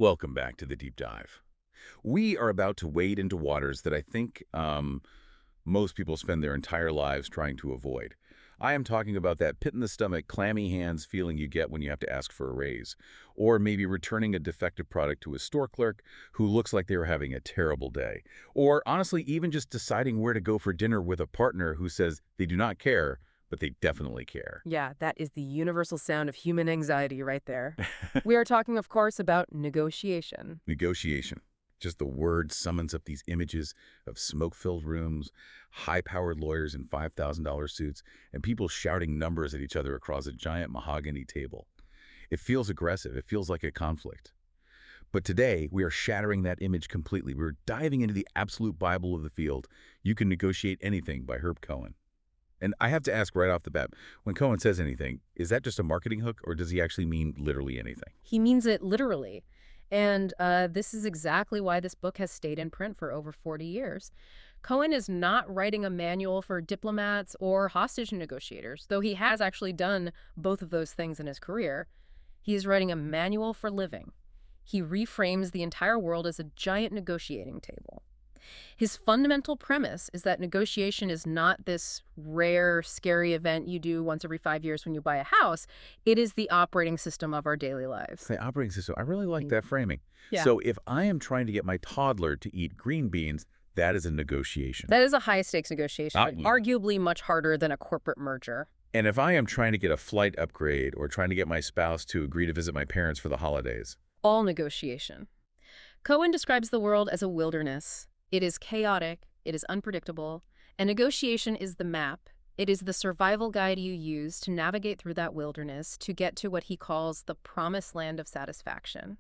Welcome back to the deep dive. We are about to wade into waters that I think most people spend their entire lives trying to avoid. I am talking about that pit-in-the-stomach, clammy hands feeling you get when you have to ask for a raise, or maybe returning a defective product to a store clerk who looks like they were having a terrible day, or honestly, even just deciding where to go for dinner with a partner who says they do not care, but they definitely care. Yeah, that is the universal sound of human anxiety right there. We are talking, of course, about negotiation. Negotiation. Just the word summons up these images of smoke-filled rooms, high-powered lawyers in $5,000 suits, and people shouting numbers at each other across a giant mahogany table. It feels aggressive. It feels like a conflict. But today, we are shattering that image completely. We're diving into the absolute Bible of the field. You Can Negotiate Anything by Herb Cohen. And I have to ask right off the bat, when Cohen says anything, is that just a marketing hook, or does he actually mean literally anything? He means it literally. And this is exactly why this book has stayed in print for over 40 years. Cohen is not writing a manual for diplomats or hostage negotiators, though he has actually done both of those things in his career. He is writing a manual for living. He reframes the entire world as a giant negotiating table. His fundamental premise is that negotiation is not this rare, scary event you do once every 5 years when you buy a house. It is the operating system of our daily lives. The operating system. I really like that framing. Yeah. So if I am trying to get my toddler to eat green beans, that is a negotiation. That is a high-stakes negotiation, Ah, but arguably much harder than a corporate merger. And if I am trying to get a flight upgrade or trying to get my spouse to agree to visit my parents for the holidays. All negotiation. Cohen describes the world as a wilderness. It is chaotic, it is unpredictable, and negotiation is the map. It is the survival guide you use to navigate through that wilderness to get to what he calls the promised land of satisfaction.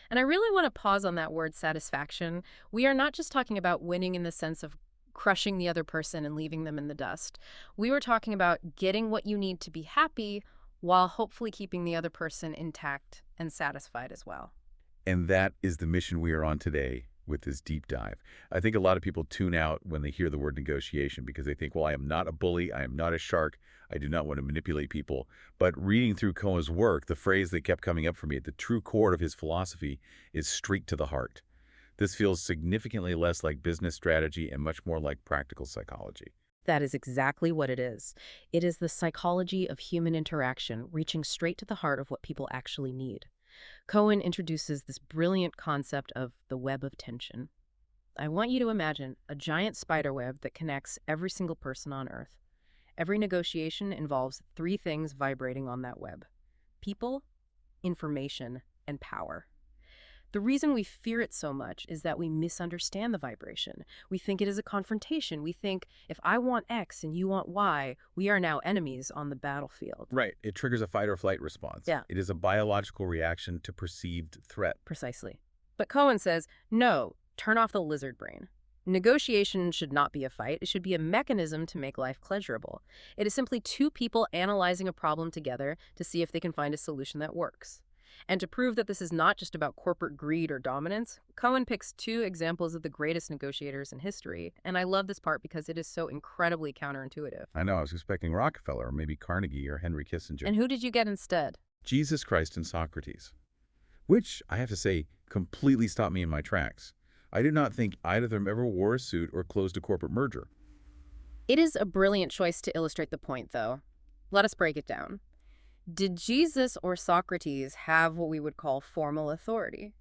And I really want to pause on that word satisfaction. We are not just talking about winning in the sense of crushing the other person and leaving them in the dust. We were talking about getting what you need to be happy while hopefully keeping the other person intact and satisfied as well. And that is the mission we are on today with this deep dive. I think a lot of people tune out when they hear the word negotiation because they think, well, I am not a bully. I am not a shark. I do not want to manipulate people. But reading through Cohen's work, the phrase that kept coming up for me at the true core of his philosophy is straight to the heart. This feels significantly less like business strategy and much more like practical psychology. That is exactly what it is. It is the psychology of human interaction, reaching straight to the heart of what people actually need. Cohen introduces this brilliant concept of the web of tension. I want you to imagine a giant spider web that connects every single person on Earth. Every negotiation involves three things vibrating on that web: people, information, and power. The reason we fear it so much is that we misunderstand the vibration. We think it is a confrontation. We think, if I want X and you want Y, we are now enemies on the battlefield. Right. It triggers a fight or flight response. Yeah. It is a biological reaction to perceived threat. Precisely. But Cohen says, no, turn off the lizard brain. Negotiation should not be a fight. It should be a mechanism to make life pleasurable. It is simply two people analyzing a problem together to see if they can find a solution that works. And to prove that this is not just about corporate greed or dominance, Cohen picks two examples of the greatest negotiators in history. And I love this part because it is so incredibly counterintuitive. I know, I was expecting Rockefeller or maybe Carnegie or Henry Kissinger. And who did you get instead? Jesus Christ and Socrates. Which, I have to say, completely stopped me in my tracks. I do not think either of them ever wore a suit or closed a corporate merger. It is a brilliant choice to illustrate the point, though. Let us break it down. Did Jesus or Socrates have what we would call formal authority?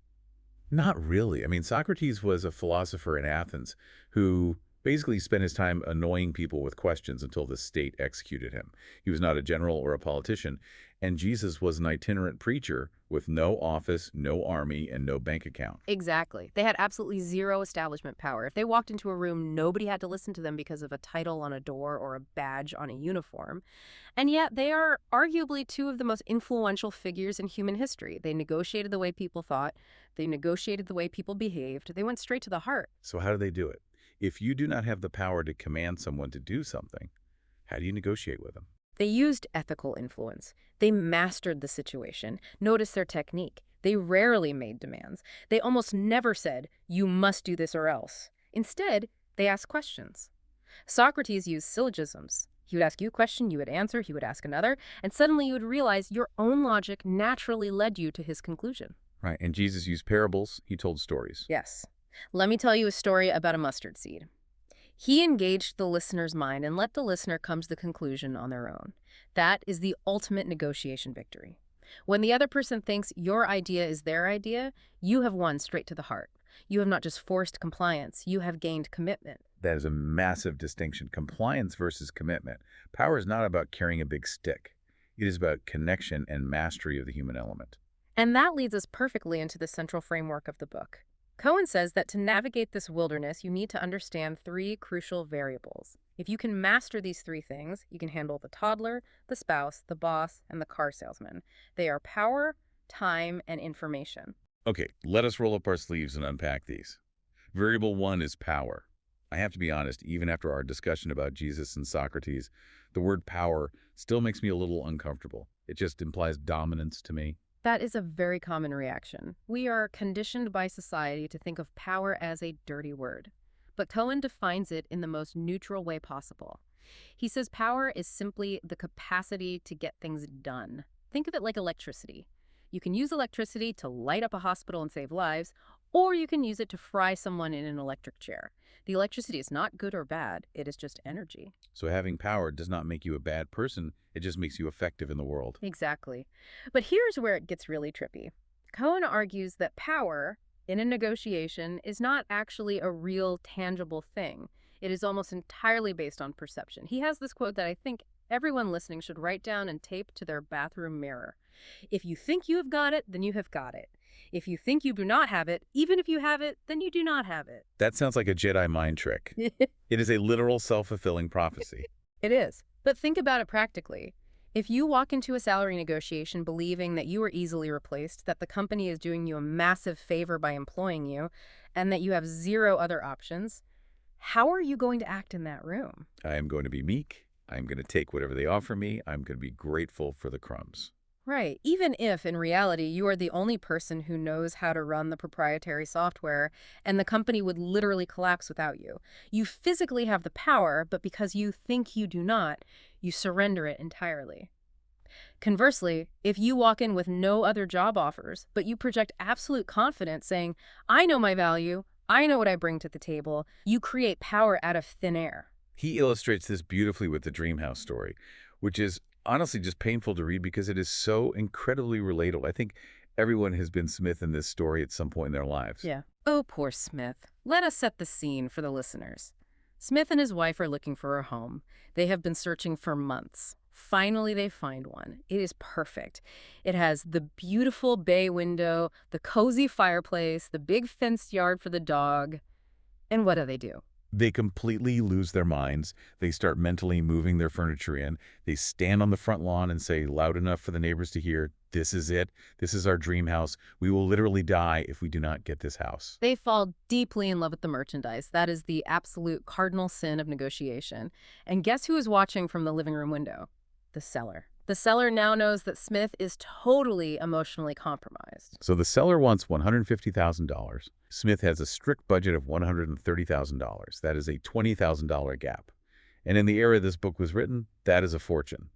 Not really. I mean, Socrates was a philosopher in Athens who basically spent his time annoying people with questions until the state executed him. He was not a general or a politician. And Jesus was an itinerant preacher with no office, no army, and no bank account. Exactly. They had absolutely zero establishment power. If they walked into a room, nobody had to listen to them because of a title on a door or a badge on a uniform. And yet they are arguably two of the most influential figures in human history. They negotiated the way people thought. They negotiated the way people behaved. They went straight to the heart. So how do they do it? If you do not have the power to command someone to do something, how do you negotiate with them? They used ethical influence. They mastered the situation. Notice their technique. They rarely made demands. They almost never said, you must do this or else. Instead, they asked questions. Socrates used syllogisms. He would ask you a question, you would answer, he would ask another, and suddenly you would realize your own logic naturally led you to his conclusion. Right, and Jesus used parables. He told stories. Yes. Let me tell you a story about a mustard seed. He engaged the listener's mind and let the listener come to the conclusion on their own. That is the ultimate negotiation victory. When the other person thinks your idea is their idea, you have won straight to the heart. You have not just forced compliance, you have gained commitment. That is a massive distinction. Compliance versus commitment. Power is not about carrying a big stick. It is about connection and mastery of the human element. And that leads us perfectly into the central framework of the book. Cohen says that to navigate this wilderness, you need to understand three crucial variables. If you can master these three things, you can handle the toddler, the spouse, the boss, and the car salesman. They are power, time, and information. Okay, let us roll up our sleeves and unpack these. Variable one is power. I have to be honest, even after our discussion about Jesus and Socrates, the word power still makes me a little uncomfortable. It just implies dominance to me. That is a very common reaction. We are conditioned by society to think of power as a dirty word. But Cohen defines it in the most neutral way possible. He says power is simply the capacity to get things done. Think of it like electricity. You can use electricity to light up a hospital and save lives, or you can use it to fry someone in an electric chair. The electricity is not good or bad, it is just energy. So having power does not make you a bad person, it just makes you effective in the world. Exactly. But here's where it gets really trippy. Cohen argues that power in a negotiation is not actually a real tangible thing. It is almost entirely based on perception. He has this quote that I think everyone listening should write down and tape to their bathroom mirror. If you think you have got it, then you have got it. If you think you do not have it, even if you have it, then you do not have it. That sounds like a Jedi mind trick. It is a literal self-fulfilling prophecy. It is. But think about it practically. If you walk into a salary negotiation believing that you are easily replaced, that the company is doing you a massive favor by employing you, and that you have zero other options, how are you going to act in that room? I am going to be meek. I'm going to take whatever they offer me. I'm going to be grateful for the crumbs. Right. Even if, in reality, you are the only person who knows how to run the proprietary software and the company would literally collapse without you. You physically have the power, but because you think you do not, you surrender it entirely. Conversely, if you walk in with no other job offers, but you project absolute confidence saying, I know my value, I know what I bring to the table, you create power out of thin air. He illustrates this beautifully with the Dream House story, which is honestly just painful to read because it is so incredibly relatable. I think everyone has been Smith in this story at some point in their lives. Yeah. Oh, poor Smith. Let us set the scene for the listeners. Smith and his wife are looking for a home. They have been searching for months. Finally, they find one. It is perfect. It has the beautiful bay window, the cozy fireplace, the big fenced yard for the dog. And what do? They completely lose their minds. They start mentally moving their furniture in. They stand on the front lawn and say loud enough for the neighbors to hear, this is it. This is our dream house. We will literally die if we do not get this house. They fall deeply in love with the merchandise. That is the absolute cardinal sin of negotiation. And guess who is watching from the living room window? The seller. The seller now knows that Smith is totally emotionally compromised. So the seller wants $150,000. Smith has a strict budget of $130,000. That is a $20,000 gap. And in the era this book was written, that is a fortune.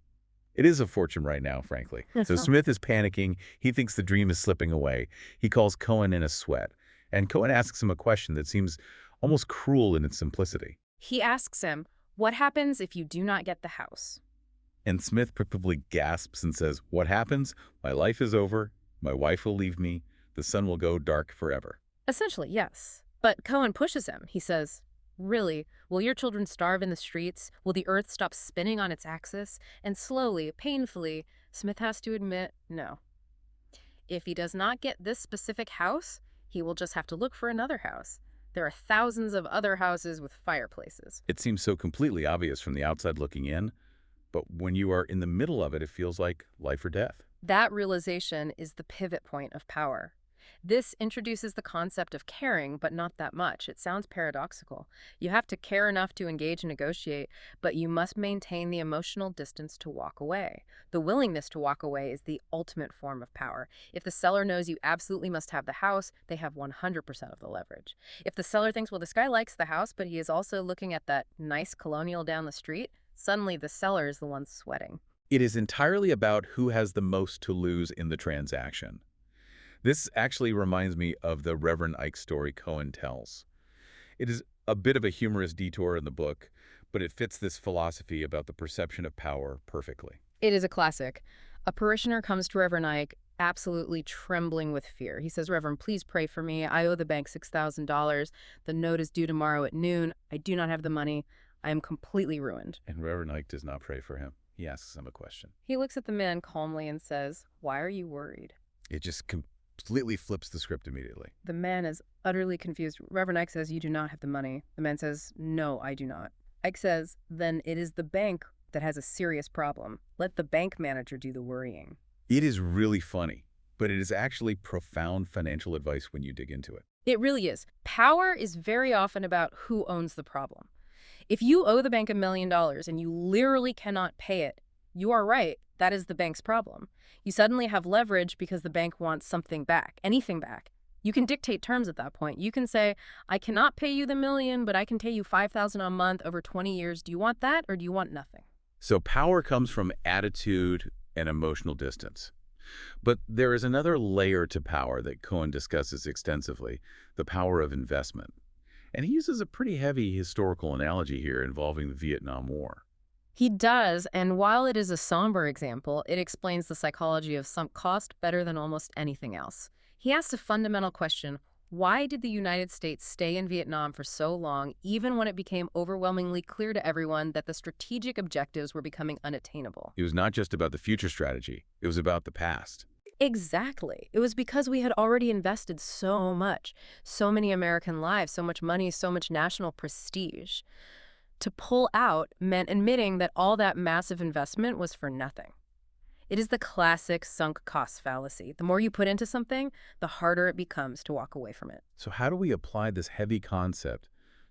It is a fortune right now, frankly. So Smith is panicking. He thinks the dream is slipping away. He calls Cohen in a sweat. And Cohen asks him a question that seems almost cruel in its simplicity. He asks him, what happens if you do not get the house? And Smith probably gasps and says, what happens? My life is over. My wife will leave me. The sun will go dark forever. Essentially, yes. But Cohen pushes him. He says, really, will your children starve in the streets? Will the earth stop spinning on its axis? And slowly, painfully, Smith has to admit, no. If he does not get this specific house, he will just have to look for another house. There are thousands of other houses with fireplaces. It seems so completely obvious from the outside looking in, but when you are in the middle of it, it feels like life or death. That realization is the pivot point of power. This introduces the concept of caring, but not that much. It sounds paradoxical. You have to care enough to engage and negotiate, but you must maintain the emotional distance to walk away. The willingness to walk away is the ultimate form of power. If the seller knows you absolutely must have the house, they have 100% of the leverage. If the seller thinks, well, this guy likes the house, but he is also looking at that nice colonial down the street, suddenly the seller is the one sweating. It is entirely about who has the most to lose in the transaction. This actually reminds me of the Reverend Ike story Cohen tells. It is a bit of a humorous detour in the book, but it fits this philosophy about the perception of power perfectly. It is a classic. A parishioner comes to Reverend Ike, absolutely trembling with fear. He says, "Reverend, please pray for me. I owe the bank $6,000. The note is due tomorrow at noon. I do not have the money. I am completely ruined." And Reverend Ike does not pray for him. He asks him a question. He looks at the man calmly and says, "Why are you worried?" It just completely flips the script immediately. The man is utterly confused. Reverend Ike says, "You do not have the money." The man says, "No, I do not." Ike says, "Then it is the bank that has a serious problem. Let the bank manager do the worrying." It is really funny, but it is actually profound financial advice when you dig into it. It really is. Power is very often about who owns the problem. If you owe the bank $1 million and you literally cannot pay it, you are right. That is the bank's problem. You suddenly have leverage because the bank wants something back, anything back. You can dictate terms at that point. You can say, "I cannot pay you the million, but I can pay you $5,000 a month over 20 years. Do you want that or do you want nothing?" So power comes from attitude and emotional distance. But there is another layer to power that Cohen discusses extensively, the power of investment. And he uses a pretty heavy historical analogy here involving the Vietnam War. He does, and while it is a somber example, it explains the psychology of sunk cost better than almost anything else. He asks a fundamental question: why did the United States stay in Vietnam for so long, even when it became overwhelmingly clear to everyone that the strategic objectives were becoming unattainable? It was not just about the future strategy, it was about the past. Exactly. It was because we had already invested so much, so many American lives, so much money, so much national prestige. To pull out meant admitting that all that massive investment was for nothing. It is the classic sunk cost fallacy. The more you put into something, the harder it becomes to walk away from it. So how do we apply this heavy concept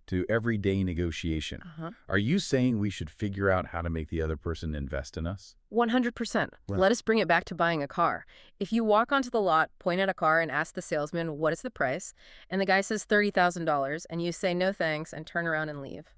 to everyday negotiation? Uh-huh. Are you saying we should figure out how to make the other person invest in us? 100%. Well, Let us bring it back to buying a car. If you walk onto the lot, point at a car, and ask the salesman, "What is the price?" and the guy says $30,000, and you say, "No thanks," and turn around and leave.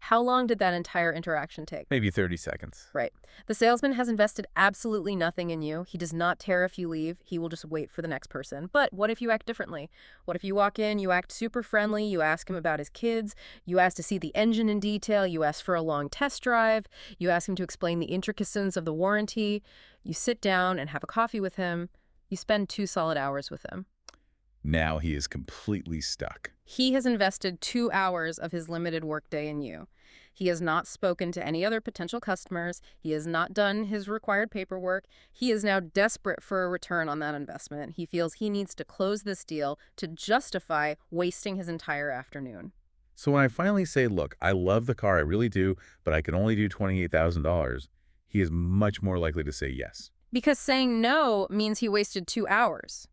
How long did that entire interaction take? maybe 30 seconds. Right. The salesman has invested absolutely nothing in you. He does not tear if you leave. He will just wait for the next person. But what if you act differently? What if you walk in, you act super friendly, you ask him about his kids, you ask to see the engine in detail, you ask for a long test drive, you ask him to explain the intricacies of the warranty, you sit down and have a coffee with him, you spend 2 solid hours with him. Now he is completely stuck. He has invested 2 hours of his limited workday in you. He has not spoken to any other potential customers. He has not done his required paperwork. He is now desperate for a return on that investment. He feels he needs to close this deal to justify wasting his entire afternoon. So when I finally say, look, I love the car, I really do, but I can only do $28,000, he is much more likely to say yes. Because saying no means he wasted 2 hours.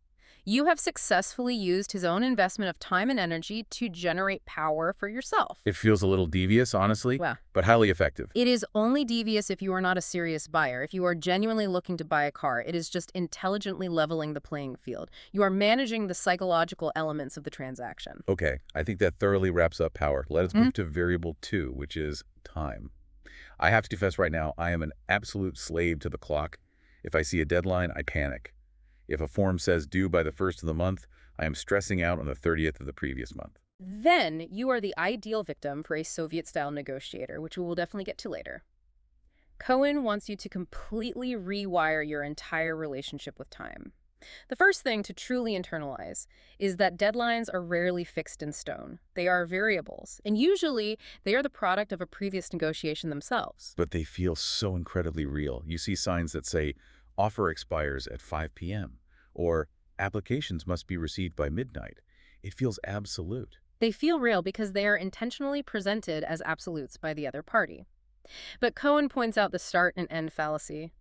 You have successfully used his own investment of time and energy to generate power for yourself. It feels a little devious, honestly, Well, but highly effective. it is only devious if you are not a serious buyer. If you are genuinely looking to buy a car, it is just intelligently leveling the playing field. You are managing the psychological elements of the transaction. Okay, I think that thoroughly wraps up power. Let us move to variable 2, which is time. I have to confess right now, I am an absolute slave to the clock. If I see a deadline, I panic. If a form says due by the 1st of the month, I am stressing out on the 30th of the previous month. Then you are the ideal victim for a Soviet-style negotiator, which we will definitely get to later. Cohen wants you to completely rewire your entire relationship with time. The first thing to truly internalize is that deadlines are rarely fixed in stone. They are variables, and usually they are the product of a previous negotiation themselves. But they feel so incredibly real. You see signs that say, offer expires at 5 p.m. or applications must be received by midnight. It feels absolute. They feel real because they are intentionally presented as absolutes by the other party. But Cohen points out the start and end fallacy.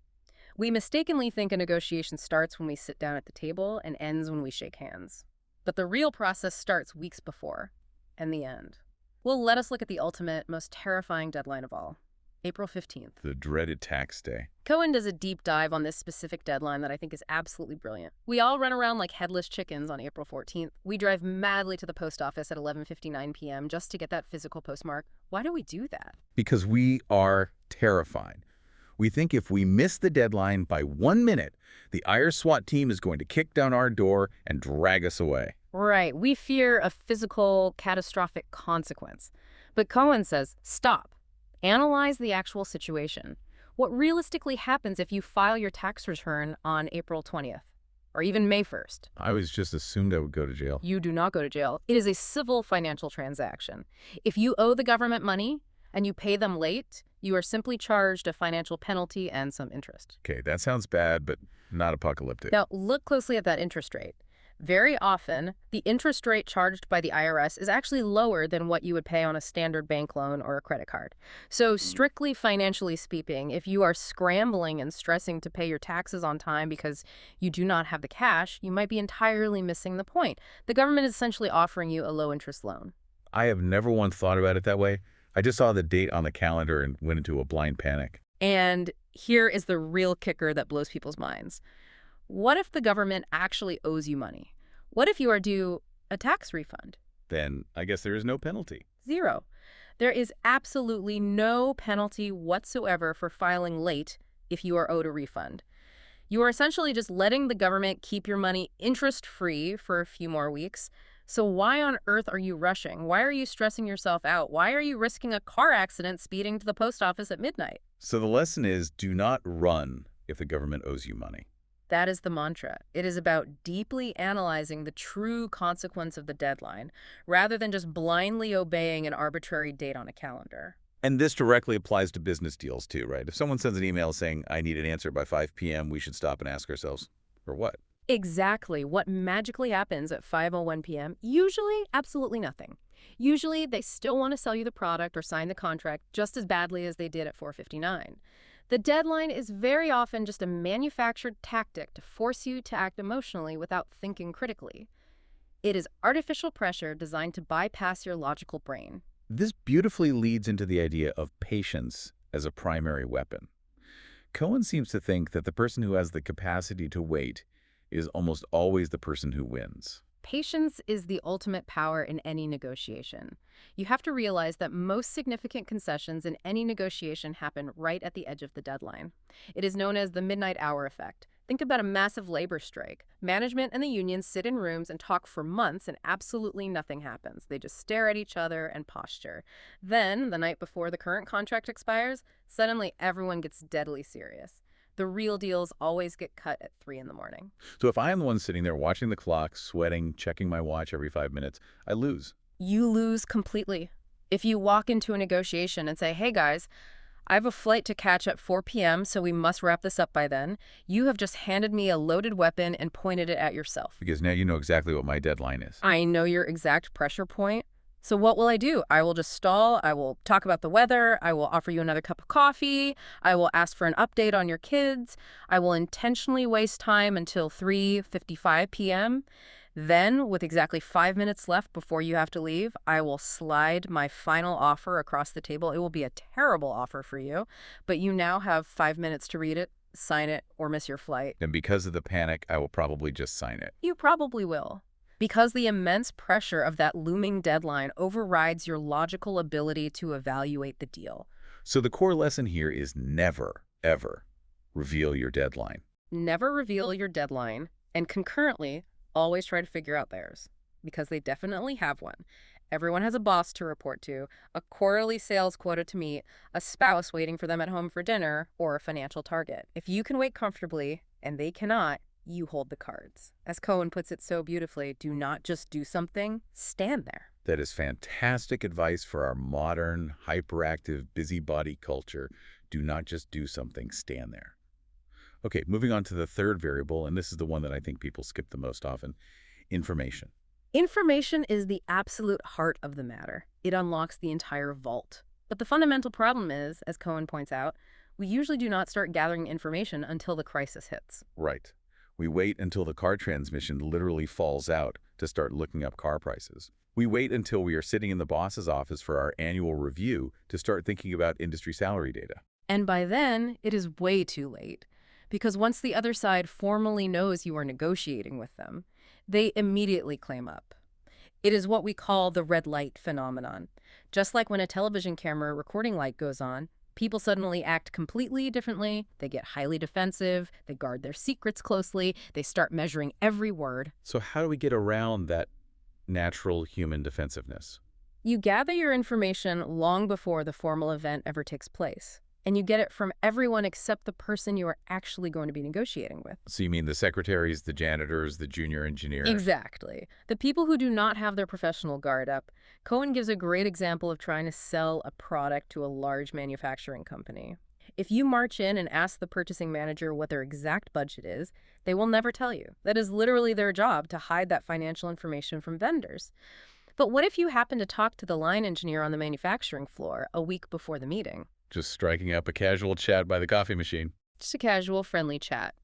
We mistakenly think a negotiation starts when we sit down at the table and ends when we shake hands. But the real process starts weeks before, and the end. Well, let us look at the ultimate, most terrifying deadline of all, April 15th. The dreaded tax day. Cohen does a deep dive on this specific deadline that I think is absolutely brilliant. We all run around like headless chickens on April 14th. We drive madly to the post office at 11:59 p.m. just to get that physical postmark. Why do we do that? Because we are terrified. We think if we miss the deadline by 1 minute, the IR SWAT team is going to kick down our door and drag us away. Right. We fear a physical, catastrophic consequence. But Cohen says, stop. Analyze the actual situation. What realistically happens if you file your tax return on April 20th or even May 1st? I was just assumed I would go to jail. You do not go to jail. It is a civil financial transaction. If you owe the government money and you pay them late, you are simply charged a financial penalty and some interest. Okay, that sounds bad, but not apocalyptic. Now, look closely at that interest rate. Very often, the interest rate charged by the IRS is actually lower than what you would pay on a standard bank loan or a credit card. So, strictly financially speaking, if you are scrambling and stressing to pay your taxes on time because you do not have the cash, you might be entirely missing the point. The government is essentially offering you a low-interest loan. I have never once thought about it that way. I just saw the date on the calendar and went into a blind panic. And here is the real kicker that blows people's minds. What if the government actually owes you money? What if you are due a tax refund? Then I guess there is no penalty. Zero. There is absolutely no penalty whatsoever for filing late if you are owed a refund. You are essentially just letting the government keep your money interest-free for a few more weeks. So why on earth are you rushing? Why are you stressing yourself out? Why are you risking a car accident speeding to the post office at midnight? So the lesson is do not run if the government owes you money. That is the mantra. It is about deeply analyzing the true consequence of the deadline, rather than just blindly obeying an arbitrary date on a calendar. And this directly applies to business deals too, right? If someone sends an email saying, I need an answer by 5 p.m., we should stop and ask ourselves, for what? Exactly. What magically happens at 5:01 p.m.? Usually, absolutely nothing. Usually, they still want to sell you the product or sign the contract just as badly as they did at 4:59. The deadline is very often just a manufactured tactic to force you to act emotionally without thinking critically. It is artificial pressure designed to bypass your logical brain. This beautifully leads into the idea of patience as a primary weapon. Cohen seems to think that the person who has the capacity to wait is almost always the person who wins. Patience is the ultimate power in any negotiation. You have to realize that most significant concessions in any negotiation happen right at the edge of the deadline. It is known as the midnight hour effect. Think about a massive labor strike. Management and the unions sit in rooms and talk for months and absolutely nothing happens. They just stare at each other and posture. Then, the night before the current contract expires, suddenly everyone gets deadly serious. The real deals always get cut at 3 in the morning. So if I am the one sitting there watching the clock, sweating, checking my watch every 5 minutes, I lose. You lose completely. If you walk into a negotiation and say, hey guys, I have a flight to catch at 4 p.m., so we must wrap this up by then, you have just handed me a loaded weapon and pointed it at yourself. Because now you know exactly what my deadline is. I know your exact pressure point. So what will I do? I will just stall. I will talk about the weather. I will offer you another cup of coffee. I will ask for an update on your kids. I will intentionally waste time until 3:55 p.m. Then, with exactly 5 minutes left before you have to leave, I will slide my final offer across the table. It will be a terrible offer for you, but you now have 5 minutes to read it, sign it, or miss your flight. And because of the panic, I will probably just sign it. You probably will. Because the immense pressure of that looming deadline overrides your logical ability to evaluate the deal. So the core lesson here is never, ever reveal your deadline. Never reveal your deadline, and concurrently, always try to figure out theirs, because they definitely have one. Everyone has a boss to report to, a quarterly sales quota to meet, a spouse waiting for them at home for dinner, or a financial target. If you can wait comfortably, and they cannot, you hold the cards. As Cohen puts it so beautifully, do not just do something, stand there. That is fantastic advice for our modern, hyperactive, busybody culture. Do not just do something, stand there. Okay, moving on to the third variable, and this is the one that I think people skip the most often, information. Information is the absolute heart of the matter. It unlocks the entire vault. But the fundamental problem is, as Cohen points out, we usually do not start gathering information until the crisis hits. Right. We wait until the car transmission literally falls out to start looking up car prices. We wait until we are sitting in the boss's office for our annual review to start thinking about industry salary data. And by then, it is way too late. Because once the other side formally knows you are negotiating with them, they immediately claim up. It is what we call the red light phenomenon. Just like when a television camera recording light goes on, People suddenly act completely differently. They get highly defensive. They guard their secrets closely. They start measuring every word. So how do we get around that natural human defensiveness? You gather your information long before the formal event ever takes place. And you get it from everyone except the person you are actually going to be negotiating with. So you mean the secretaries, the janitors, the junior engineer? Exactly. The people who do not have their professional guard up. Cohen gives a great example of trying to sell a product to a large manufacturing company. If you march in and ask the purchasing manager what their exact budget is, they will never tell you. That is literally their job, to hide that financial information from vendors. But what if you happen to talk to the line engineer on the manufacturing floor a week before the meeting? Just striking up a casual chat by the coffee machine. Just a casual, friendly chat.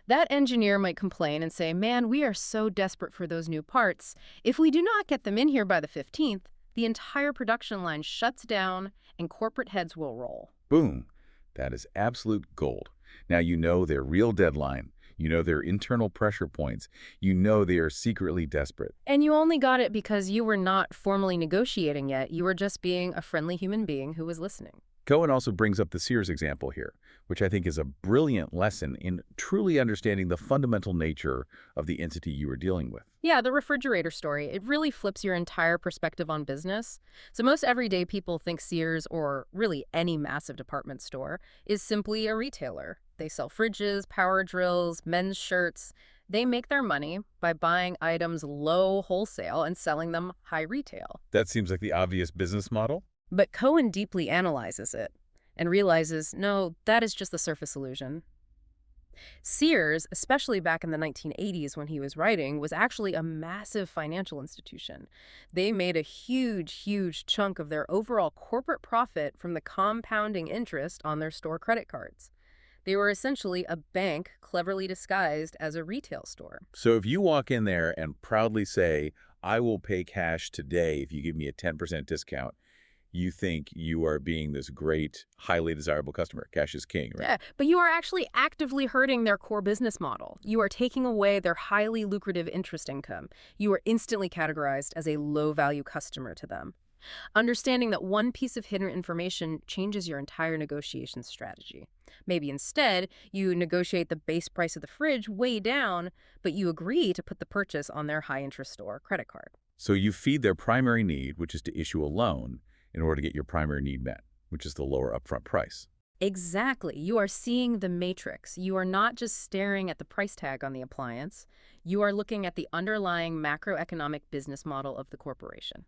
That engineer might complain and say, "Man, we are so desperate for those new parts. If we do not get them in here by the 15th, the entire production line shuts down and corporate heads will roll." Boom. That is absolute gold. Now you know their real deadline. You know their internal pressure points. You know they are secretly desperate. And you only got it because you were not formally negotiating yet. You were just being a friendly human being who was listening. Cohen also brings up the Sears example here, which I think is a brilliant lesson in truly understanding the fundamental nature of the entity you are dealing with. Yeah, the refrigerator story, it really flips your entire perspective on business. So most everyday people think Sears, or really any massive department store, is simply a retailer. They sell fridges, power drills, men's shirts. They make their money by buying items low wholesale and selling them high retail. That seems like the obvious business model. But Cohen deeply analyzes it and realizes, no, that is just the surface illusion. Sears, especially back in the 1980s when he was writing, was actually a massive financial institution. They made a huge chunk of their overall corporate profit from the compounding interest on their store credit cards. They were essentially a bank cleverly disguised as a retail store. So if you walk in there and proudly say, "I will pay cash today if you give me a 10% discount," you think you are being this great, highly desirable customer. Cash is king, right? Yeah, but you are actually actively hurting their core business model. You are taking away their highly lucrative interest income. You are instantly categorized as a low-value customer to them. Understanding that one piece of hidden information changes your entire negotiation strategy. Maybe instead, you negotiate the base price of the fridge way down, but you agree to put the purchase on their high-interest store credit card. So you feed their primary need, which is to issue a loan, in order to get your primary need met, which is the lower upfront price. Exactly. You are seeing the matrix. You are not just staring at the price tag on the appliance. You are looking at the underlying macroeconomic business model of the corporation.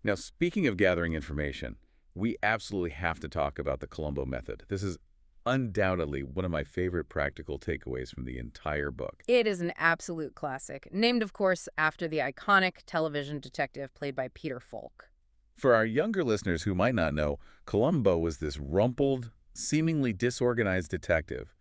Now, speaking of gathering information, we absolutely have to talk about the Columbo method. This is undoubtedly one of my favorite practical takeaways from the entire book. It is an absolute classic, named, of course, after the iconic television detective played by Peter Falk. For our younger listeners who might not know, Columbo was this rumpled, seemingly disorganized detective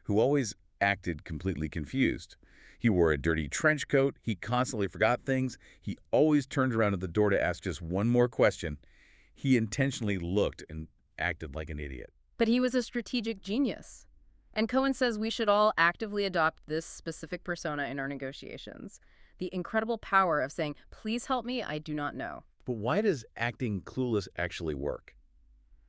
who always acted completely confused. He wore a dirty trench coat, he constantly forgot things, he always turned around at the door to ask just one more question. He intentionally looked and acted like an idiot. But he was a strategic genius. And Cohen says we should all actively adopt this specific persona in our negotiations. The incredible power of saying, "Please help me, I do not know." But why does acting clueless actually work?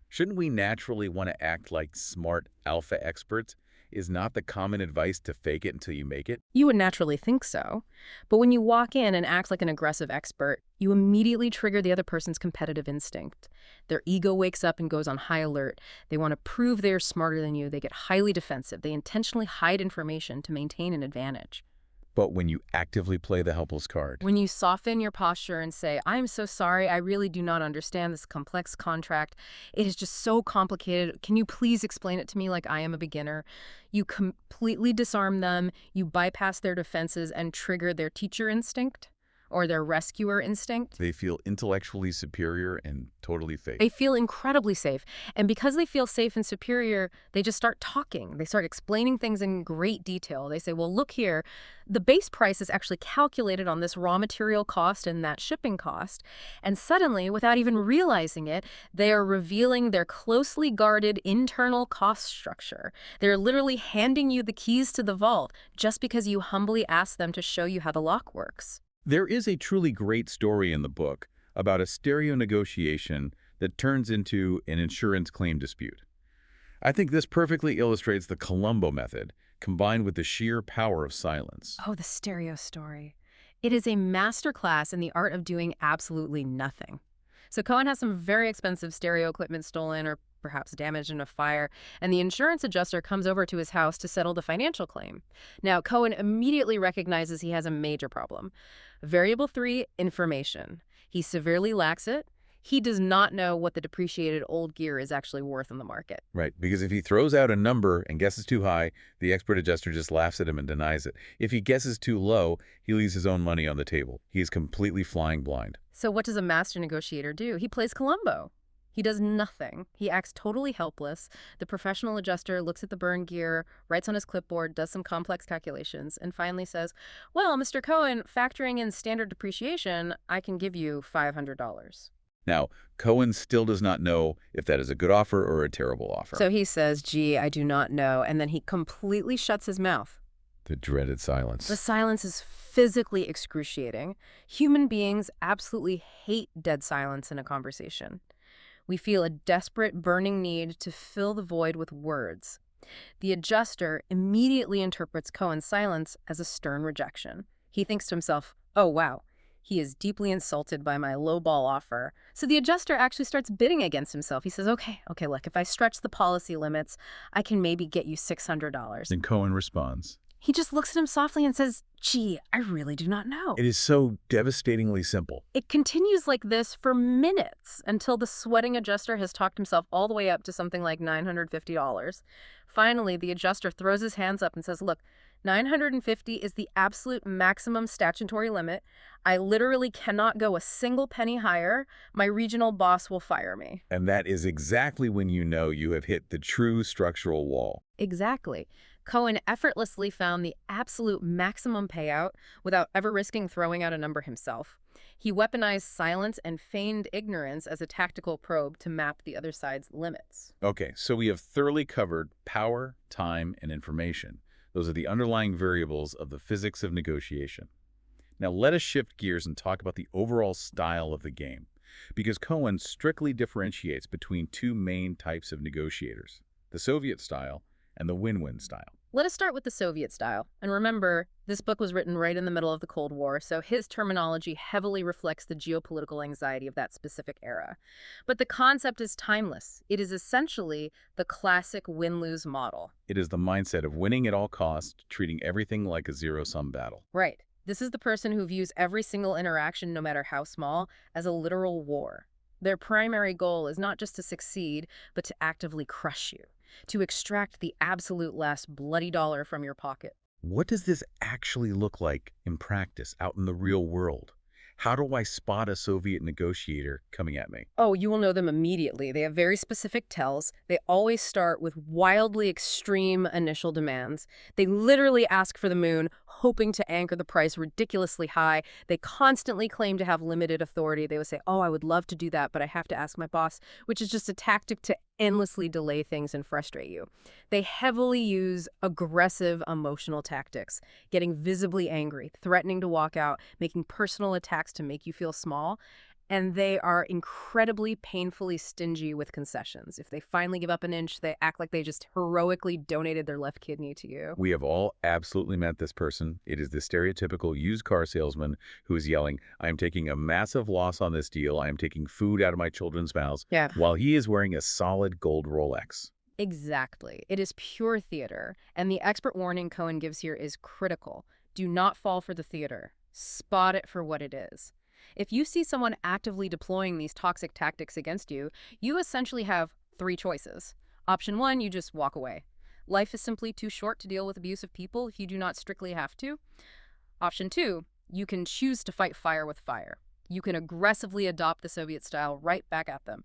Shouldn't we naturally want to act like smart alpha experts? Is not the common advice to fake it until you make it? You would naturally think so. But when you walk in and act like an aggressive expert, you immediately trigger the other person's competitive instinct. Their ego wakes up and goes on high alert. They want to prove they're smarter than you. They get highly defensive. They intentionally hide information to maintain an advantage. But when you actively play the helpless card, When you soften your posture and say, "I'm so sorry, I really do not understand this complex contract. It is just so complicated. Can you please explain it to me like I am a beginner?" You completely disarm them, you bypass their defenses and trigger their teacher instinct or their rescuer instinct. they feel intellectually superior and totally fake. They feel incredibly safe. And because they feel safe and superior, they just start talking. They start explaining things in great detail. They say, "Well, look here, the base price is actually calculated on this raw material cost and that shipping cost." And suddenly, without even realizing it, they are revealing their closely guarded internal cost structure. They're literally handing you the keys to the vault just because you humbly ask them to show you how the lock works. There is a truly great story in the book, about a stereo negotiation that turns into an insurance claim dispute. I think this perfectly illustrates the Columbo method, combined with the sheer power of silence. Oh, the stereo story. It is a masterclass in the art of doing absolutely nothing. So Cohen has some very expensive stereo equipment stolen or perhaps damaged in a fire, and the insurance adjuster comes over to his house to settle the financial claim. Now, Cohen immediately recognizes he has a major problem. Variable 3, information. He severely lacks it. He does not know what the depreciated old gear is actually worth in the market. Right, because if he throws out a number and guesses too high, the expert adjuster just laughs at him and denies it. If he guesses too low, he leaves his own money on the table. He is completely flying blind. So what does a master negotiator do? He plays Columbo. He does nothing. He acts totally helpless. The professional adjuster looks at the burn gear, writes on his clipboard, does some complex calculations, and finally says, well, Mr. Cohen, factoring in standard depreciation, I can give you $500. Now, Cohen still does not know if that is a good offer or a terrible offer. So he says, gee, I do not know, and then he completely shuts his mouth. The dreaded silence. The silence is physically excruciating. Human beings absolutely hate dead silence in a conversation. We feel a desperate, burning need to fill the void with words. The adjuster immediately interprets Cohen's silence as a stern rejection. He thinks to himself, oh, wow, he is deeply insulted by my lowball offer. So the adjuster actually starts bidding against himself. He says, okay, look, if I stretch the policy limits, I can maybe get you $600. And Cohen responds. He just looks at him softly and says, gee, I really do not know. It is so devastatingly simple. It continues like this for minutes until the sweating adjuster has talked himself all the way up to something like $950. Finally, the adjuster throws his hands up and says, look, $950 is the absolute maximum statutory limit. I literally cannot go a single penny higher. My regional boss will fire me. And that is exactly when you know you have hit the true structural wall. Exactly. Cohen effortlessly found the absolute maximum payout without ever risking throwing out a number himself. He weaponized silence and feigned ignorance as a tactical probe to map the other side's limits. Okay, so we have thoroughly covered power, time, and information. Those are the underlying variables of the physics of negotiation. Now let us shift gears and talk about the overall style of the game, because Cohen strictly differentiates between two main types of negotiators, the Soviet style and the win-win style. Let us start with the Soviet style. And remember, this book was written right in the middle of the Cold War, so his terminology heavily reflects the geopolitical anxiety of that specific era. But the concept is timeless. It is essentially the classic win-lose model. It is the mindset of winning at all costs, treating everything like a zero-sum battle. Right. This is the person who views every single interaction, no matter how small, as a literal war. Their primary goal is not just to succeed, but to actively crush you, to extract the absolute last bloody dollar from your pocket. What does this actually look like in practice, out in the real world? How do I spot a Soviet negotiator coming at me? Oh, you will know them immediately. They have very specific tells. They always start with wildly extreme initial demands. They literally ask for the moon, hoping to anchor the price ridiculously high. They constantly claim to have limited authority. They would say, oh, I would love to do that, but I have to ask my boss, which is just a tactic to endlessly delay things and frustrate you. They heavily use aggressive emotional tactics, getting visibly angry, threatening to walk out, making personal attacks to make you feel small. And they are incredibly painfully stingy with concessions. If they finally give up an inch, they act like they just heroically donated their left kidney to you. We have all absolutely met this person. It is the stereotypical used car salesman who is yelling, I am taking a massive loss on this deal. I am taking food out of my children's mouths, Yeah. while he is wearing a solid gold Rolex. Exactly. It is pure theater. And the expert warning Cohen gives here is critical. Do not fall for the theater. Spot it for what it is. If you see someone actively deploying these toxic tactics against you, you essentially have three choices. Option one, you just walk away. Life is simply too short to deal with abusive people if you do not strictly have to. Option two, you can choose to fight fire with fire. You can aggressively adopt the Soviet style right back at them.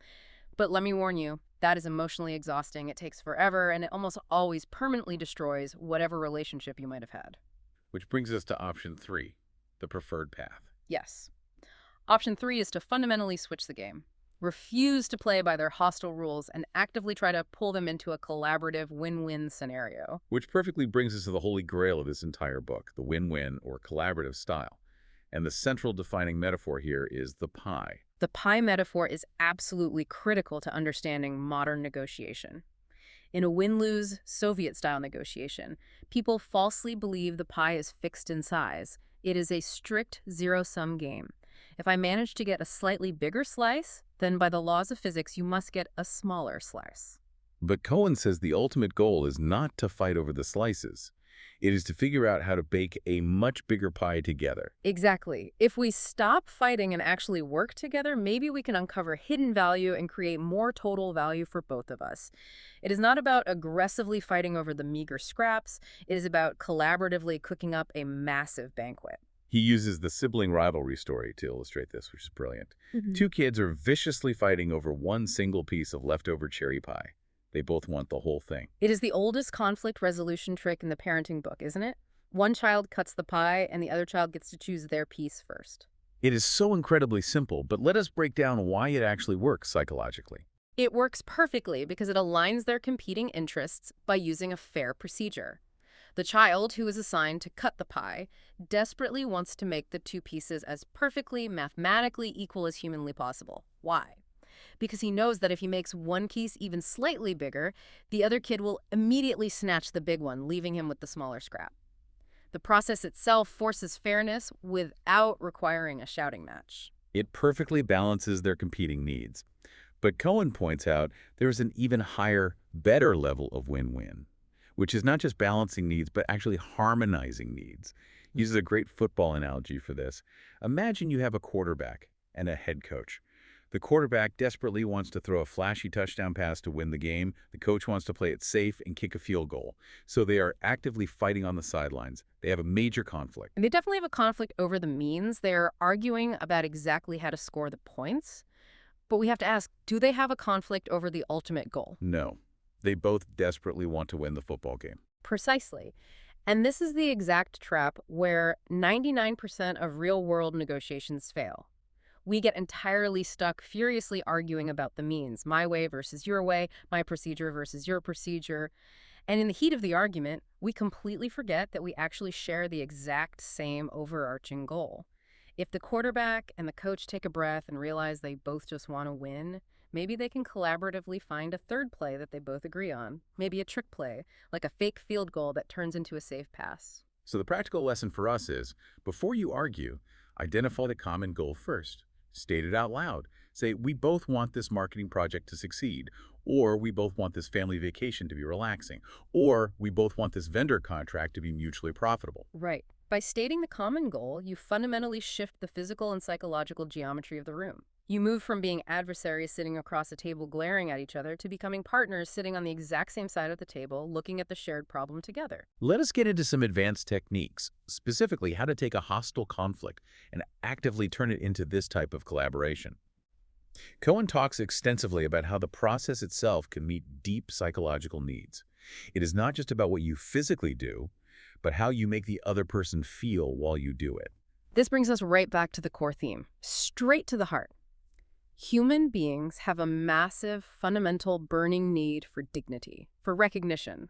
But let me warn you, that is emotionally exhausting. It takes forever, and it almost always permanently destroys whatever relationship you might have had. Which brings us to option 3, the preferred path. Yes. Option 3 is to fundamentally switch the game. Refuse to play by their hostile rules and actively try to pull them into a collaborative win-win scenario. Which perfectly brings us to the holy grail of this entire book, the win-win or collaborative style. And the central defining metaphor here is the pie. The pie metaphor is absolutely critical to understanding modern negotiation. In a win-lose Soviet-style negotiation, people falsely believe the pie is fixed in size. It is a strict zero-sum game. If I manage to get a slightly bigger slice, then by the laws of physics, you must get a smaller slice. But Cohen says the ultimate goal is not to fight over the slices. It is to figure out how to bake a much bigger pie together. Exactly. If we stop fighting and actually work together, maybe we can uncover hidden value and create more total value for both of us. It is not about aggressively fighting over the meager scraps. It is about collaboratively cooking up a massive banquet. He uses the sibling rivalry story to illustrate this, which is brilliant. Mhm. Two kids are viciously fighting over one single piece of leftover cherry pie. They both want the whole thing. It is the oldest conflict resolution trick in the parenting book, isn't it? One child cuts the pie, and the other child gets to choose their piece first. It is so incredibly simple, but let us break down why it actually works psychologically. It works perfectly because it aligns their competing interests by using a fair procedure. The child, who is assigned to cut the pie, desperately wants to make the two pieces as perfectly, mathematically equal as humanly possible. Why? Because he knows that if he makes one piece even slightly bigger, the other kid will immediately snatch the big one, leaving him with the smaller scrap. The process itself forces fairness without requiring a shouting match. It perfectly balances their competing needs. But Cohen points out there is an even higher, better level of win-win, which is not just balancing needs, but actually harmonizing needs. He uses a great football analogy for this. Imagine you have a quarterback and a head coach. The quarterback desperately wants to throw a flashy touchdown pass to win the game. The coach wants to play it safe and kick a field goal. So they are actively fighting on the sidelines. They have a major conflict. And they definitely have a conflict over the means. They're arguing about exactly how to score the points. But we have to ask, do they have a conflict over the ultimate goal? No, they both desperately want to win the football game. Precisely. And this is the exact trap where 99% of real-world negotiations fail. We get entirely stuck furiously arguing about the means, my way versus your way, my procedure versus your procedure. And in the heat of the argument, we completely forget that we actually share the exact same overarching goal. If the quarterback and the coach take a breath and realize they both just want to win, maybe they can collaboratively find a third play that they both agree on. Maybe a trick play, like a fake field goal that turns into a safe pass. So the practical lesson for us is, before you argue, identify the common goal first. State it out loud. Say, we both want this marketing project to succeed, or we both want this family vacation to be relaxing, or we both want this vendor contract to be mutually profitable. Right. By stating the common goal, you fundamentally shift the physical and psychological geometry of the room. You move from being adversaries sitting across a table glaring at each other to becoming partners sitting on the exact same side of the table looking at the shared problem together. Let us get into some advanced techniques, specifically how to take a hostile conflict and actively turn it into this type of collaboration. Cohen talks extensively about how the process itself can meet deep psychological needs. It is not just about what you physically do, but how you make the other person feel while you do it. This brings us right back to the core theme, straight to the heart. Human beings have a massive, fundamental, burning need for dignity, for recognition,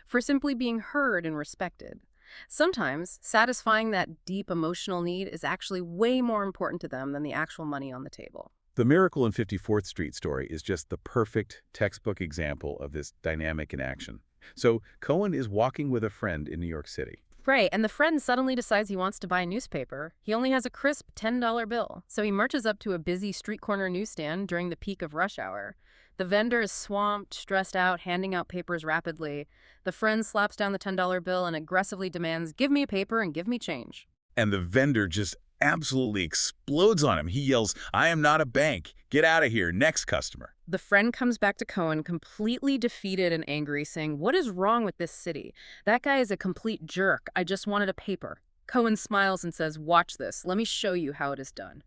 for simply being heard and respected. Sometimes, satisfying that deep emotional need is actually way more important to them than the actual money on the table. The Miracle on 54th Street story is just the perfect textbook example of this dynamic in action. So Cohen is walking with a friend in New York City. Right, and the friend suddenly decides he wants to buy a newspaper. He only has a crisp $10 bill, so he marches up to a busy street corner newsstand during the peak of rush hour. The vendor is swamped, stressed out, handing out papers rapidly. The friend slaps down the $10 bill and aggressively demands, "Give me a paper and give me change." And the vendor just absolutely explodes on him. He yells, "I am not a bank. Get out of here. Next customer." The friend comes back to Cohen completely defeated and angry, saying, "What is wrong with this city? That guy is a complete jerk. I just wanted a paper." Cohen smiles and says, "Watch this. Let me show you how it is done."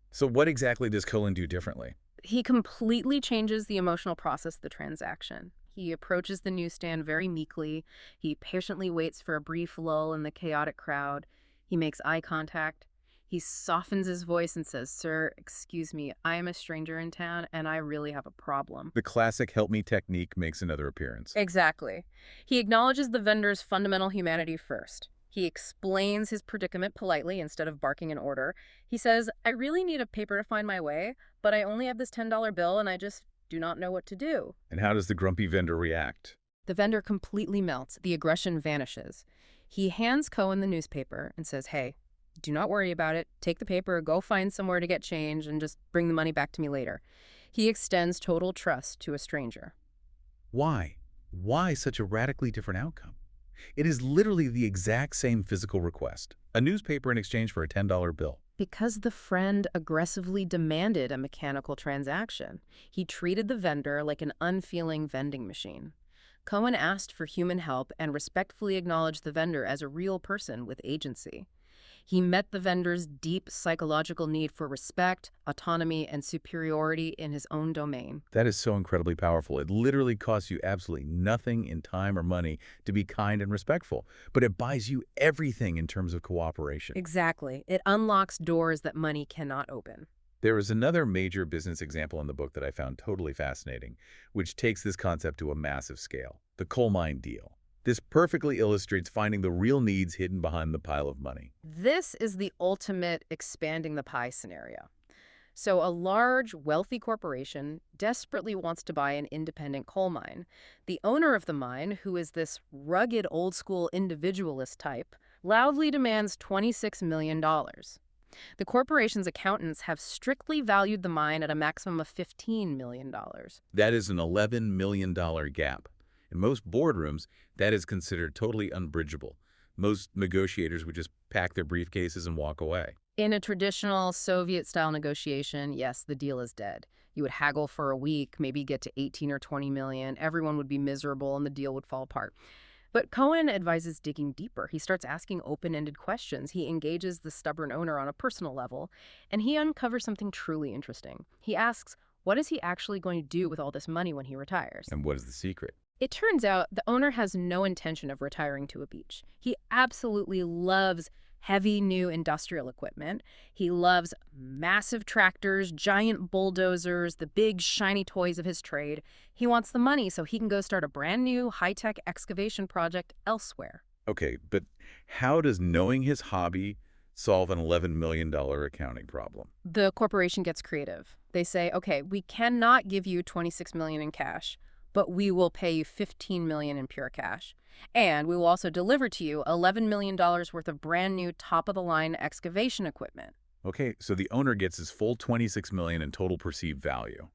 So what exactly does Cohen do differently? He completely changes the emotional process of the transaction. He approaches the newsstand very meekly. He patiently waits for a brief lull in the chaotic crowd. He makes eye contact. He softens his voice and says, "Sir, excuse me, I am a stranger in town and I really have a problem." The classic help me technique makes another appearance. Exactly. He acknowledges the vendor's fundamental humanity first. He explains his predicament politely instead of barking an order. He says, "I really need a paper to find my way, but I only have this $10 bill and I just do not know what to do. And how does the grumpy vendor react? The vendor completely melts. The aggression vanishes. He hands Cohen the newspaper and says, hey, do not worry about it. Take the paper, go find somewhere to get change, and just bring the money back to me later. He extends total trust to a stranger. Why? Why such a radically different outcome? It is literally the exact same physical request. A newspaper in exchange for a $10 bill. Because the friend aggressively demanded a mechanical transaction. He treated the vendor like an unfeeling vending machine. Cohen asked for human help and respectfully acknowledged the vendor as a real person with agency. He met the vendor's deep psychological need for respect, autonomy, and superiority in his own domain. That is so incredibly powerful. It literally costs you absolutely nothing in time or money to be kind and respectful, but it buys you everything in terms of cooperation. Exactly. It unlocks doors that money cannot open. There is another major business example in the book that I found totally fascinating, which takes this concept to a massive scale, the coal mine deal. This perfectly illustrates finding the real needs hidden behind the pile of money. This is the ultimate expanding the pie scenario. So a large, wealthy corporation desperately wants to buy an independent coal mine. The owner of the mine, who is this rugged, old-school individualist type, loudly demands $26 million. The corporation's accountants have strictly valued the mine at a maximum of $15 million. That is an $11 million gap. In most boardrooms, that is considered totally unbridgeable. Most negotiators would just pack their briefcases and walk away. In a traditional Soviet-style negotiation, yes, the deal is dead. You would haggle for a week, maybe get to 18 or 20 million. Everyone would be miserable and the deal would fall apart. But Cohen advises digging deeper. He starts asking open-ended questions. He engages the stubborn owner on a personal level, and he uncovers something truly interesting. He asks, what is he actually going to do with all this money when he retires? And what is the secret? It turns out the owner has no intention of retiring to a beach. He absolutely loves heavy new industrial equipment. He loves massive tractors, giant bulldozers, the big shiny toys of his trade. He wants the money so he can go start a brand new high-tech excavation project elsewhere. Okay, but how does knowing his hobby solve an $11 million accounting problem? The corporation gets creative. They say, okay, we cannot give you $26 million in cash, but we will pay you $15 million in pure cash. And we will also deliver to you $11 million worth of brand new top-of-the-line excavation equipment. Okay, so the owner gets his full $26 million in total perceived value.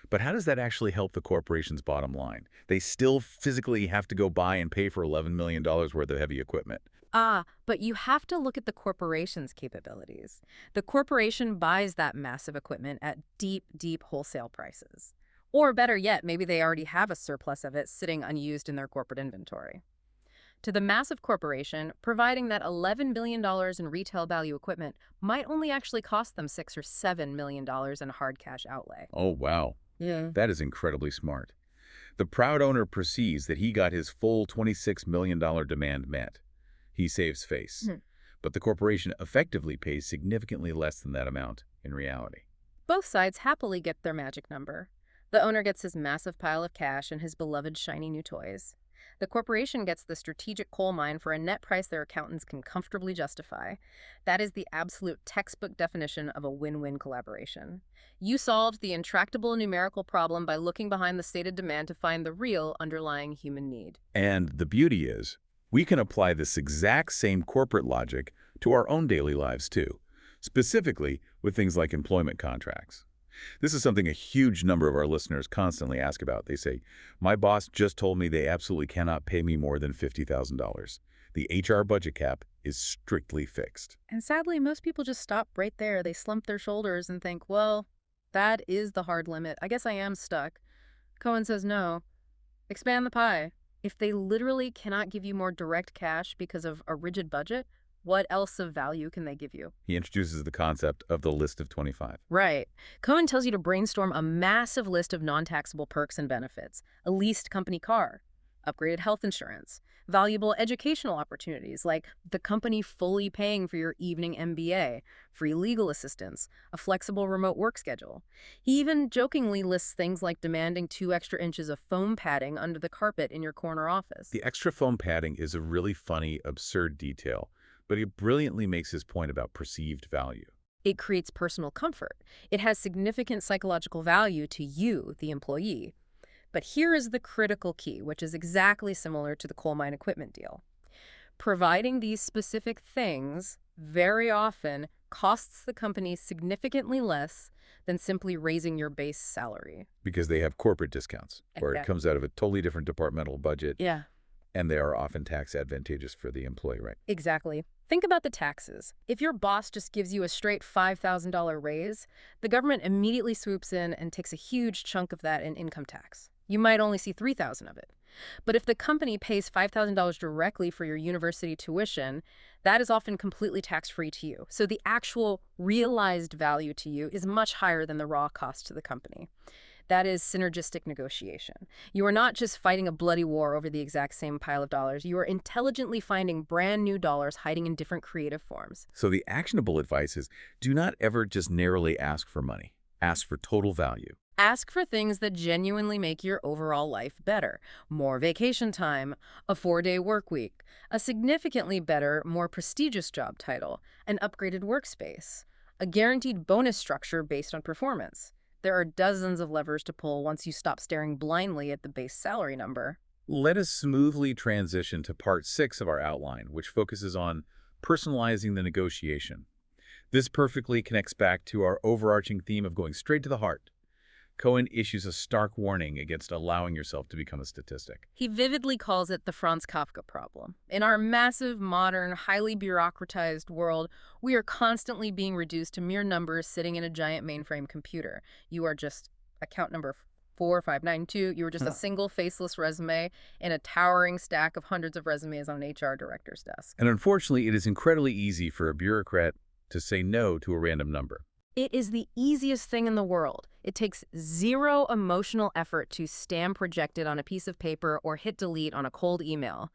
But how does that actually help the corporation's bottom line? They still physically have to go buy and pay for $11 million worth of heavy equipment. But you have to look at the corporation's capabilities. The corporation buys that massive equipment at deep, deep wholesale prices. Or better yet, maybe they already have a surplus of it sitting unused in their corporate inventory. To the massive corporation, providing that $11 billion in retail value equipment might only actually cost them $6 or $7 million in hard cash outlay. Oh, wow. Yeah. That is incredibly smart. The proud owner perceives that he got his full $26 million demand met. He saves face. But the corporation effectively pays significantly less than that amount in reality. Both sides happily get their magic number. The owner gets his massive pile of cash and his beloved shiny new toys. The corporation gets the strategic coal mine for a net price their accountants can comfortably justify. That is the absolute textbook definition of a win-win collaboration. You solved the intractable numerical problem by looking behind the stated demand to find the real underlying human need. And the beauty is, we can apply this exact same corporate logic to our own daily lives too, specifically with things like employment contracts. This is something a huge number of our listeners constantly ask about. They say, my boss just told me they absolutely cannot pay me more than $50,000. The HR budget cap is strictly fixed. And sadly, most people just stop right there. They slump their shoulders and think, well, that is the hard limit. I guess I am stuck. Cohen says no. Expand the pie. If they literally cannot give you more direct cash because of a rigid budget, what else of value can they give you? He introduces the concept of the list of 25. Right. Cohen tells you to brainstorm a massive list of non-taxable perks and benefits, a leased company car, upgraded health insurance, valuable educational opportunities like the company fully paying for your evening MBA, free legal assistance, a flexible remote work schedule. He even jokingly lists things like demanding 2 extra inches of foam padding under the carpet in your corner office. The extra foam padding is a really funny, absurd detail, but he brilliantly makes his point about perceived value. It creates personal comfort. It has significant psychological value to you, the employee. But here is the critical key, which is exactly similar to the coal mine equipment deal. Providing these specific things very often costs the company significantly less than simply raising your base salary. Because they have corporate discounts, or it Yeah. comes out of a totally different departmental budget, Yeah. and they are often tax advantageous for the employee, right? Exactly. Think about the taxes. If your boss just gives you a straight $5,000 raise, the government immediately swoops in and takes a huge chunk of that in income tax. You might only see $3,000 of it. But if the company pays $5,000 directly for your university tuition, that is often completely tax-free to you. So the actual realized value to you is much higher than the raw cost to the company. That is synergistic negotiation. You are not just fighting a bloody war over the exact same pile of dollars. You are intelligently finding brand new dollars hiding in different creative forms. So the actionable advice is do not ever just narrowly ask for money. Ask for total value. Ask for things that genuinely make your overall life better. More vacation time, a 4-day work week, a significantly better, more prestigious job title, an upgraded workspace, a guaranteed bonus structure based on performance. There are dozens of levers to pull once you stop staring blindly at the base salary number. Let us smoothly transition to part 6 of our outline, which focuses on personalizing the negotiation. This perfectly connects back to our overarching theme of going straight to the heart. Cohen issues a stark warning against allowing yourself to become a statistic. He vividly calls it the Franz Kafka problem. In our massive, modern, highly bureaucratized world, we are constantly being reduced to mere numbers sitting in a giant mainframe computer. You are just account number 4592. You are just a single faceless resume in a towering stack of hundreds of resumes on an HR director's desk. And unfortunately, it is incredibly easy for a bureaucrat to say no to a random number. It is the easiest thing in the world. It takes zero emotional effort to stamp rejected on a piece of paper or hit delete on a cold email.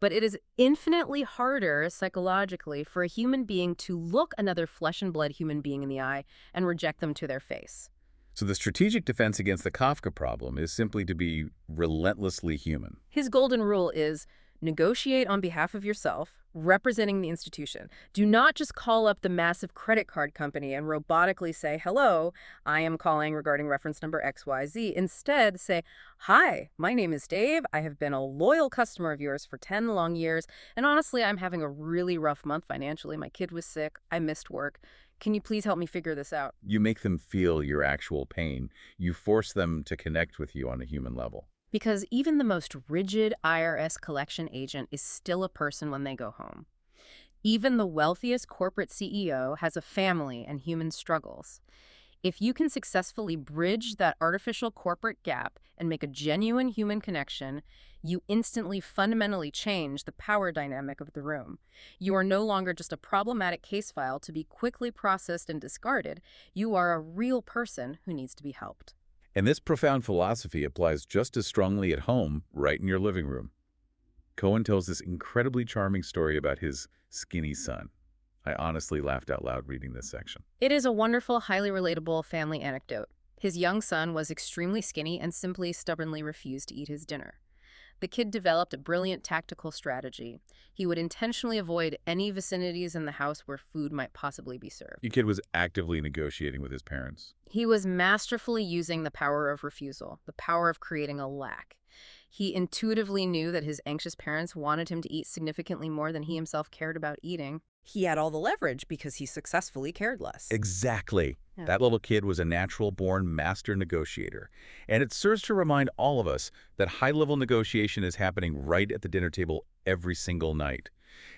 But it is infinitely harder psychologically for a human being to look another flesh and blood human being in the eye and reject them to their face. So the strategic defense against the Kafka problem is simply to be relentlessly human. His golden rule is negotiate on behalf of yourself, representing the institution. Do not just call up the massive credit card company and robotically say, hello, I am calling regarding reference number XYZ. Instead, say, hi, my name is Dave. I have been a loyal customer of yours for 10 long years. And honestly, I'm having a really rough month financially. My kid was sick. I missed work. Can you please help me figure this out? You make them feel your actual pain. You force them to connect with you on a human level. Because even the most rigid IRS collection agent is still a person when they go home. Even the wealthiest corporate CEO has a family and human struggles. If you can successfully bridge that artificial corporate gap and make a genuine human connection, you instantly fundamentally change the power dynamic of the room. You are no longer just a problematic case file to be quickly processed and discarded. You are a real person who needs to be helped. And this profound philosophy applies just as strongly at home, right in your living room. Cohen tells this incredibly charming story about his skinny son. I honestly laughed out loud reading this section. It is a wonderful, highly relatable family anecdote. His young son was extremely skinny and simply stubbornly refused to eat his dinner. The kid developed a brilliant tactical strategy. He would intentionally avoid any vicinities in the house where food might possibly be served. The kid was actively negotiating with his parents. He was masterfully using the power of refusal, the power of creating a lack. He intuitively knew that his anxious parents wanted him to eat significantly more than he himself cared about eating. He had all the leverage because he successfully cared less. Exactly. Yeah. That little kid was a natural-born master negotiator. And it serves to remind all of us that high-level negotiation is happening right at the dinner table every single night.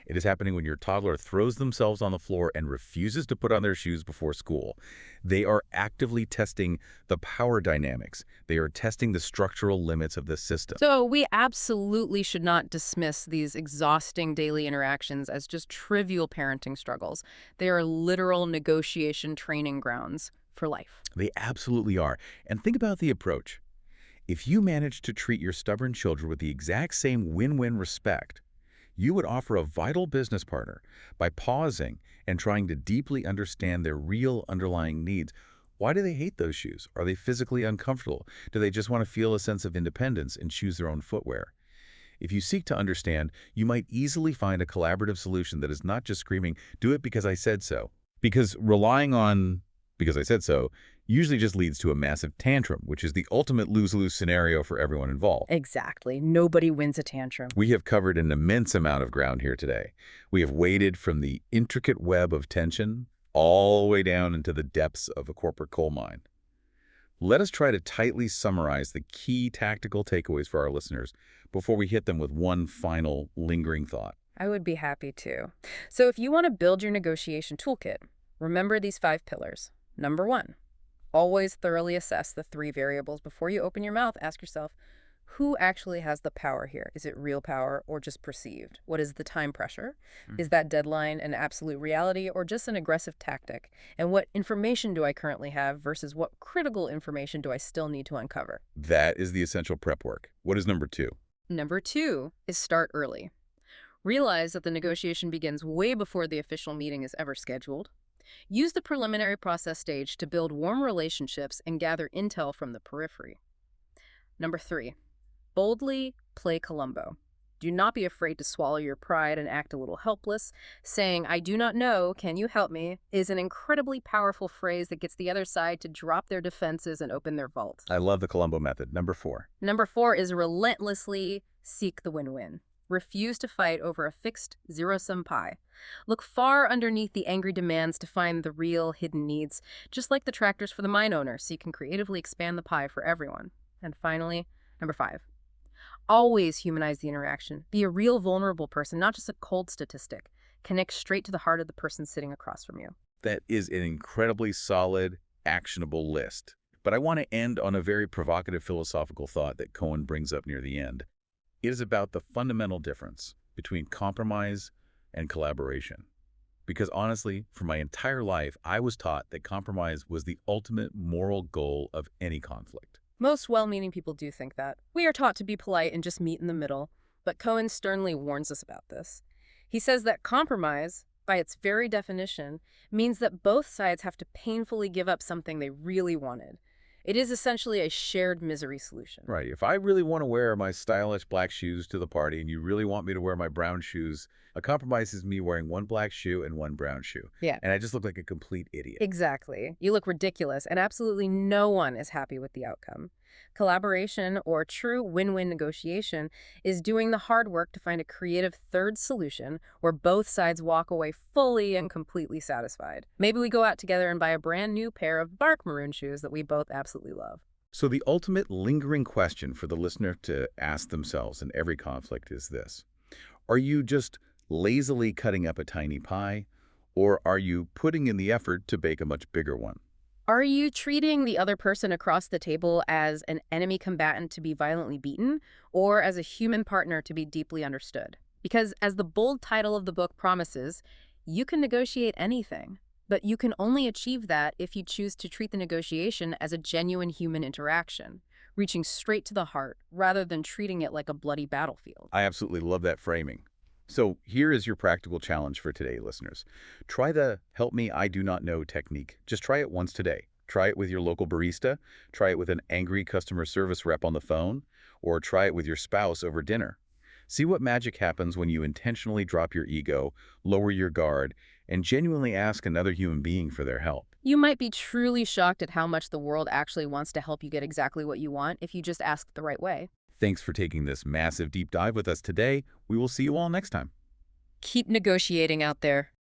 It is happening when your toddler throws themselves on the floor and refuses to put on their shoes before school. They are actively testing the power dynamics. They are testing the structural limits of the system. So we absolutely should not dismiss these exhausting daily interactions as just trivial parenting struggles. They are literal negotiation training grounds for life. They absolutely are. And think about the approach. If you manage to treat your stubborn children with the exact same win-win respect, you would offer a vital business partner by pausing and trying to deeply understand their real underlying needs. Why do they hate those shoes? Are they physically uncomfortable? Do they just want to feel a sense of independence and choose their own footwear? If you seek to understand, you might easily find a collaborative solution that is not just screaming, "Do it because I said so." Because relying on because I said so usually just leads to a massive tantrum, which is the ultimate lose-lose scenario for everyone involved. Exactly. Nobody wins a tantrum. We have covered an immense amount of ground here today. We have waded from the intricate web of tension all the way down into the depths of a corporate coal mine. Let us try to tightly summarize the key tactical takeaways for our listeners before we hit them with one final lingering thought. I would be happy to. So if you want to build your negotiation toolkit, remember these 5 pillars. Number 1, always thoroughly assess the 3 variables before you open your mouth. Ask yourself, who actually has the power here? Is it real power or just perceived? What is the time pressure? Is that deadline an absolute reality or just an aggressive tactic? And what information do I currently have versus what critical information do I still need to uncover? That is the essential prep work. What is number 2? Number 2 is start early. Realize that the negotiation begins way before the official meeting is ever scheduled. Use the preliminary process stage to build warm relationships and gather intel from the periphery. Number 3, boldly play Columbo. Do not be afraid to swallow your pride and act a little helpless. Saying, "I do not know, can you help me?" is an incredibly powerful phrase that gets the other side to drop their defenses and open their vault. I love the Columbo method. Number 4. Number 4 is relentlessly seek the win-win. Refuse to fight over a fixed zero-sum pie. Look far underneath the angry demands to find the real hidden needs, just like the tractors for the mine owner, so you can creatively expand the pie for everyone. And finally, number 5, always humanize the interaction. Be a real vulnerable person, not just a cold statistic. Connect straight to the heart of the person sitting across from you. That is an incredibly solid, actionable list. But I want to end on a very provocative philosophical thought that Cohen brings up near the end. It is about the fundamental difference between compromise and collaboration. Because honestly, for my entire life, I was taught that compromise was the ultimate moral goal of any conflict. Most well-meaning people do think that. We are taught to be polite and just meet in the middle, but Cohen sternly warns us about this. He says that compromise, by its very definition, means that both sides have to painfully give up something they really wanted. It is essentially a shared misery solution. Right. If I really want to wear my stylish black shoes to the party and you really want me to wear my brown shoes, a compromise is me wearing one black shoe and one brown shoe. Yeah. And I just look like a complete idiot. Exactly. You look ridiculous, and absolutely no one is happy with the outcome. Collaboration, or true win-win negotiation, is doing the hard work to find a creative third solution where both sides walk away fully and completely satisfied. Maybe we go out together and buy a brand new pair of bark maroon shoes that we both absolutely love. So the ultimate lingering question for the listener to ask themselves in every conflict is this. Are you just lazily cutting up a tiny pie, or are you putting in the effort to bake a much bigger one? Are you treating the other person across the table as an enemy combatant to be violently beaten, or as a human partner to be deeply understood? Because as the bold title of the book promises, you can negotiate anything, but you can only achieve that if you choose to treat the negotiation as a genuine human interaction, reaching straight to the heart rather than treating it like a bloody battlefield. I absolutely love that framing. So here is your practical challenge for today, listeners. Try the "help me, I do not know" technique. Just try it once today. Try it with your local barista, try it with an angry customer service rep on the phone, or try it with your spouse over dinner. See what magic happens when you intentionally drop your ego, lower your guard, and genuinely ask another human being for their help. You might be truly shocked at how much the world actually wants to help you get exactly what you want if you just ask the right way. Thanks for taking this massive deep dive with us today. We will see you all next time. Keep negotiating out there.